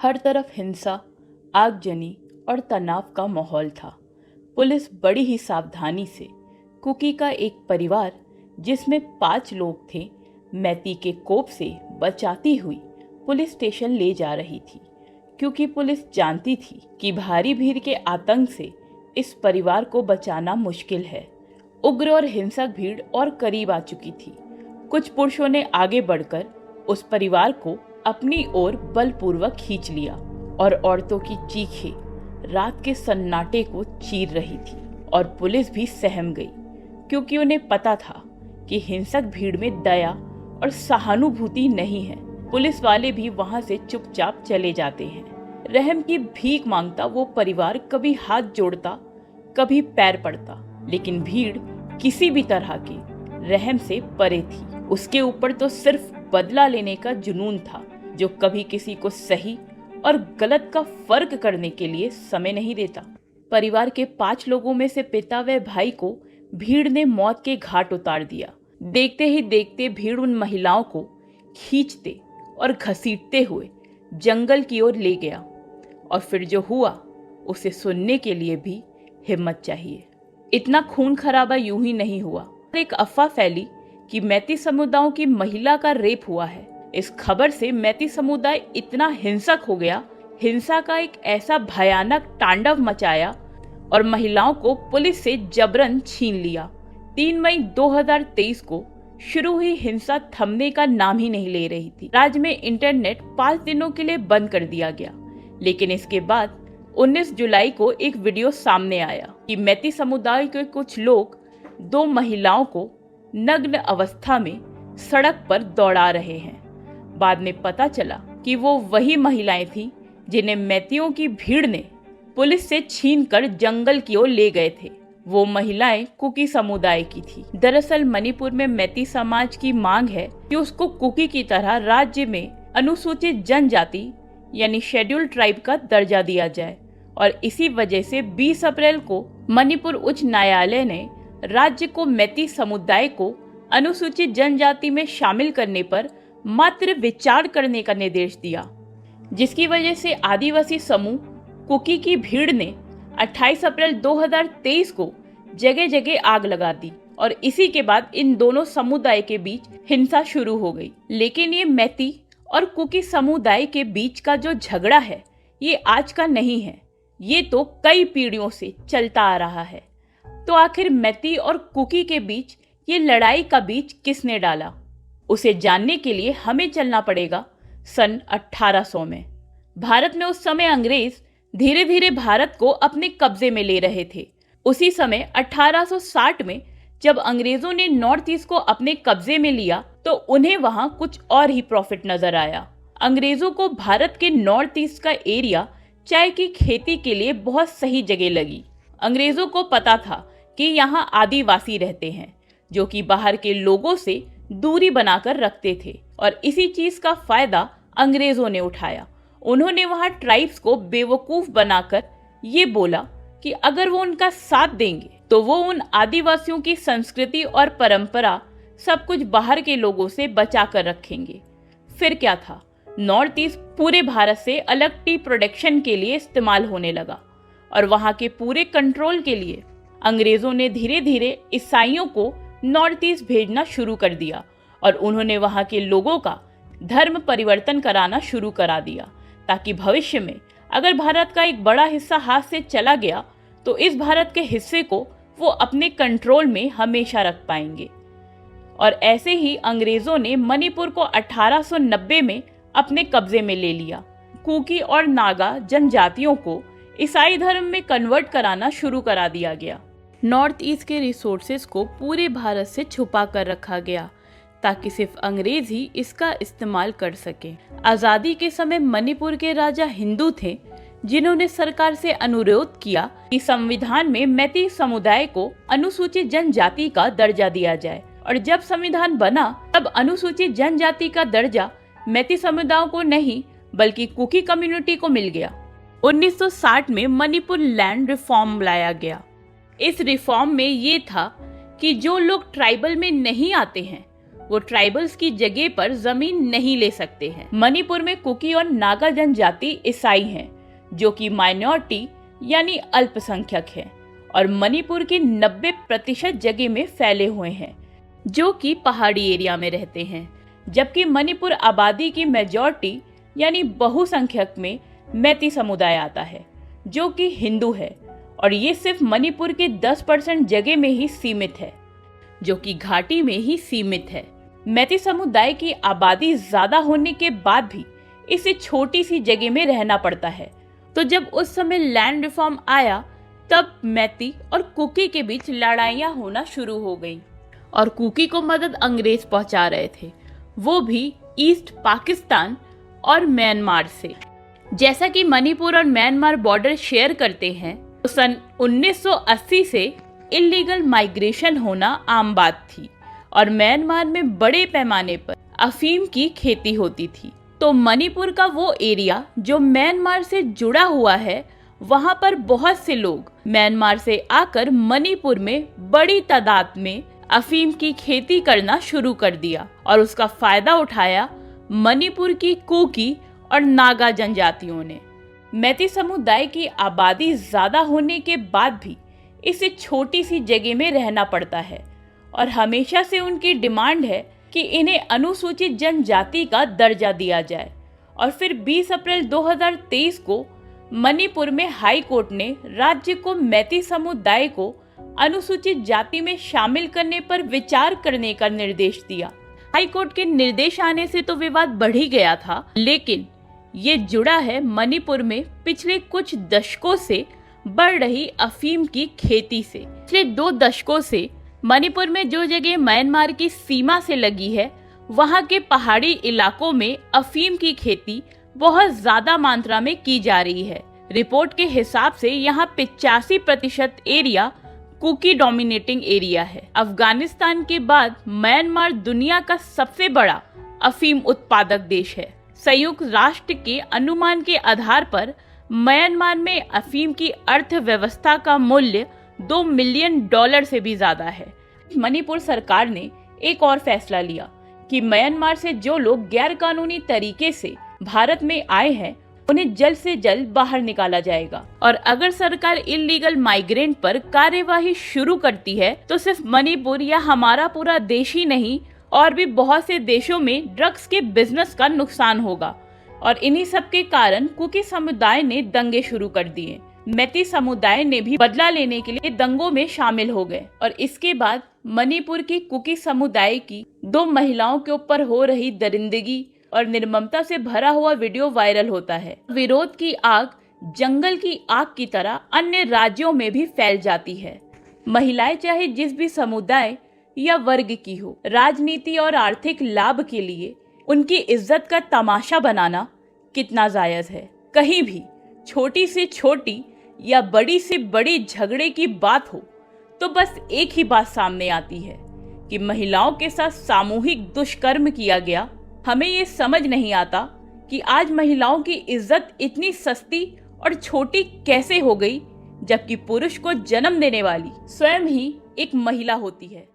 हर तरफ हिंसा, आगजनी और तनाव का माहौल था। पुलिस बड़ी ही सावधानी से कुकी का एक परिवार, जिसमें 5 लोग थे, मैती के कोप से बचाती हुई पुलिस स्टेशन ले जा रही थी, क्योंकि पुलिस जानती थी कि भारी भीड़ के आतंक से इस परिवार को बचाना मुश्किल है। उग्र और हिंसक भीड़ और करीब आ चुकी थी। कुछ पुरुषों ने आगे बढ़कर उस परिवार को अपनी ओर बलपूर्वक खींच लिया और औरतों की चीखें रात के सन्नाटे को चीर रही थी और पुलिस भी सहम गई, क्योंकि उन्हें पता था कि हिंसक भीड़ में दया और सहानुभूति नहीं है। पुलिस वाले भी वहां से चुपचाप चले जाते हैं। रहम की भीख मांगता वो परिवार कभी हाथ जोड़ता, कभी पैर पड़ता, लेकिन भीड़ किसी भी तरह के रहम से परे थी। उसके ऊपर तो सिर्फ बदला लेने का जुनून था, जो कभी किसी को सही और गलत का फर्क करने के लिए समय नहीं देता। परिवार के 5 लोगों में से पिता व भाई को भीड़ ने मौत के घाट उतार दिया। देखते ही देखते भीड़ उन महिलाओं को खींचते और घसीटते हुए जंगल की ओर ले गया, और फिर जो हुआ उसे सुनने के लिए भी हिम्मत चाहिए। इतना खून खराबा यूं ही नहीं हुआ। एक अफवाह फैली कि मैती समुदायों की महिला का रेप हुआ है। इस खबर से मैती समुदाय इतना हिंसक हो गया, हिंसा का एक ऐसा भयानक तांडव मचाया और महिलाओं को पुलिस से जबरन छीन लिया। 3 मई 2023 को शुरू हुई हिंसा थमने का नाम ही नहीं ले रही थी। राज्य में इंटरनेट 5 दिनों के लिए बंद कर दिया गया, लेकिन इसके बाद 19 जुलाई को एक वीडियो सामने आया कि मैती समुदाय के कुछ लोग 2 महिलाओं को नग्न अवस्था में सड़क पर दौड़ा रहे हैं। बाद में पता चला कि वो वही महिलाएं थीं जिन्हें मैतियों की भीड़ ने पुलिस से छीनकर जंगल की ओर ले गए थे। वो महिलाएं कुकी समुदाय की थी। दरअसल मणिपुर में मैती समाज की मांग है कि उसको कुकी की तरह राज्य में अनुसूचित जनजाति यानी शेड्यूल्ड ट्राइब का दर्जा दिया जाए, और इसी वजह से 20 अप्रैल को मणिपुर उच्च न्यायालय ने राज्य को मैती समुदाय को अनुसूचित जनजाति में शामिल करने पर मात्र विचार करने का निर्देश दिया, जिसकी वजह से आदिवासी समूह कुकी की भीड़ ने 28 अप्रैल 2023 को जगह जगह आग लगा दी, और इसी के बाद इन दोनों समुदाय के बीच हिंसा शुरू हो गई। लेकिन ये मैती और कुकी समुदाय के बीच का जो झगड़ा है, ये आज का नहीं है, ये तो कई पीढ़ियों से चलता आ रहा है। तो आखिर मैती और कुकी के बीच ये लड़ाई का बीज किसने डाला, उसे जानने के लिए हमें चलना पड़ेगा सन 1800 में। भारत में उस समय अंग्रेज धीरे धीरे भारत को अपने कब्जे में ले रहे थे। उसी समय 1860 में जब अंग्रेजों ने नॉर्थ ईस्ट को अपने कब्जे में लिया, तो उन्हें वहां कुछ और ही प्रॉफिट नजर आया। अंग्रेजों को भारत के नॉर्थ ईस्ट का एरिया चाय की खेती के लिए बहुत सही जगह लगी। अंग्रेजों को पता था कि यहाँ आदिवासी रहते हैं, जो कि बाहर के लोगों से दूरी बनाकर रखते थे, और इसी चीज का फायदा अंग्रेजों ने उठाया। उन्होंने वहां ट्राइब्स को बेवकूफ बनाकर ये बोला कि अगर वो उनका साथ देंगे तो वो उन आदिवासियों की संस्कृति और परंपरा सब कुछ बाहर के लोगों से बचा कर रखेंगे। फिर क्या था, नॉर्थ ईस्ट पूरे भारत से अलग टी प्रोडक्शन के लिए इस्तेमाल होने लगा, और वहां के पूरे कंट्रोल के लिए अंग्रेजों ने धीरे धीरे ईसाइयों को नॉर्थ ईस्ट भेजना शुरू कर दिया, और उन्होंने वहां के लोगों का धर्म परिवर्तन कराना शुरू करा दिया, ताकि भविष्य में अगर भारत का एक बड़ा हिस्सा हाथ से चला गया तो इस भारत के हिस्से को वो अपने कंट्रोल में हमेशा रख पाएंगे। और ऐसे ही अंग्रेजों ने मणिपुर को 1890 में अपने कब्जे में ले लिया। कुकी और नागा जनजातियों को ईसाई धर्म में कन्वर्ट कराना शुरू करा दिया गया। नॉर्थ ईस्ट के रिसोर्सेज को पूरे भारत से छुपा कर रखा गया, ताकि सिर्फ अंग्रेज ही इसका इस्तेमाल कर सके। आजादी के समय मणिपुर के राजा हिंदू थे, जिन्होंने सरकार से अनुरोध किया कि संविधान में मैती समुदाय को अनुसूचित जनजाति का दर्जा दिया जाए, और जब संविधान बना तब अनुसूचित जनजाति का दर्जा मैती समुदायों को नहीं बल्कि कुकी कम्युनिटी को मिल गया। 1960 में मणिपुर लैंड रिफॉर्म लाया गया। इस रिफॉर्म में ये था कि जो लोग ट्राइबल में नहीं आते हैं वो ट्राइबल्स की जगह पर जमीन नहीं ले सकते हैं। मणिपुर में कुकी और नागा जनजाति ईसाई हैं, जो कि माइनॉरिटी यानी अल्पसंख्यक है और मणिपुर की 90% जगह में फैले हुए हैं, जो कि पहाड़ी एरिया में रहते हैं। जबकि मणिपुर आबादी की मेजॉरिटी यानी बहुसंख्यक में मैती समुदाय आता है, जो कि हिंदू है और ये सिर्फ मणिपुर के 10% जगह में ही सीमित है, जो कि घाटी में ही सीमित है। मैती समुदाय की आबादी ज्यादा होने के बाद भी इसे छोटी सी जगह में रहना पड़ता है। तो जब उस समय लैंड रिफॉर्म आया तब मैती और कुकी के बीच लड़ाइयाँ होना शुरू हो गई और कुकी को मदद अंग्रेज पहुंचा रहे थे, वो भी ईस्ट पाकिस्तान और म्यांमार से। जैसा कि मणिपुर और म्यांमार बॉर्डर शेयर करते हैं, तो सन 1980 से इलीगल माइग्रेशन होना आम बात थी और म्यांमार में बड़े पैमाने पर अफीम की खेती होती थी। तो मणिपुर का वो एरिया जो म्यांमार से जुड़ा हुआ है, वहां पर बहुत से लोग म्यांमार से आकर मणिपुर में बड़ी तादाद में अफीम की खेती करना शुरू कर दिया और उसका फायदा उठाया मणिपुर की कुकी और नागा जनजातियों ने। मैती समुदाय की आबादी ज्यादा होने के बाद भी इसे छोटी सी जगह में रहना पड़ता है और हमेशा से उनकी डिमांड है कि इन्हें अनुसूचित जनजाति का दर्जा दिया जाए। और फिर 20 अप्रैल 2023 को मणिपुर में हाई कोर्ट ने राज्य को मैती समुदाय को अनुसूचित जाति में शामिल करने पर विचार करने का निर्देश दिया। हाई कोर्ट के निर्देश आने से तो विवाद बढ़ ही गया था, लेकिन ये जुड़ा है मणिपुर में पिछले कुछ दशकों से बढ़ रही अफीम की खेती से। पिछले 2 दशकों से मणिपुर में जो जगह म्यांमार की सीमा से लगी है, वहाँ के पहाड़ी इलाकों में अफीम की खेती बहुत ज्यादा मात्रा में की जा रही है। रिपोर्ट के हिसाब से यहाँ 85% एरिया कुकी डोमिनेटिंग एरिया है। अफगानिस्तान के बाद म्यांमार दुनिया का सबसे बड़ा अफीम उत्पादक देश है। संयुक्त राष्ट्र के अनुमान के आधार पर म्यांमार में अफीम की अर्थव्यवस्था का मूल्य $2 मिलियन से भी ज्यादा है। मणिपुर सरकार ने एक और फैसला लिया कि म्यांमार से जो लोग गैर कानूनी तरीके से भारत में आए हैं, उन्हें जल्द से जल्द बाहर निकाला जाएगा। और अगर सरकार इलीगल माइग्रेंट पर कार्यवाही शुरू करती है तो सिर्फ मणिपुर या हमारा पूरा देश ही नहीं, और भी बहुत से देशों में ड्रग्स के बिजनेस का नुकसान होगा। और इन्हीं सब के कारण कुकी समुदाय ने दंगे शुरू कर दिए। मैती समुदाय ने भी बदला लेने के लिए दंगों में शामिल हो गए और इसके बाद मणिपुर की कुकी समुदाय की 2 महिलाओं के ऊपर हो रही दरिंदगी और निर्ममता से भरा हुआ वीडियो वायरल होता है। विरोध की आग जंगल की आग की तरह अन्य राज्यों में भी फैल जाती है। महिलाएं चाहे जिस भी समुदाय या वर्ग की हो, राजनीति और आर्थिक लाभ के लिए उनकी इज्जत का तमाशा बनाना कितना जायज है। कहीं भी छोटी से छोटी या बड़ी से बड़ी झगड़े की बात हो तो बस एक ही बात सामने आती है कि महिलाओं के साथ सामूहिक दुष्कर्म किया गया। हमें ये समझ नहीं आता कि आज महिलाओं की इज्जत इतनी सस्ती और छोटी कैसे हो गई, जबकि पुरुष को जन्म देने वाली स्वयं ही एक महिला होती है।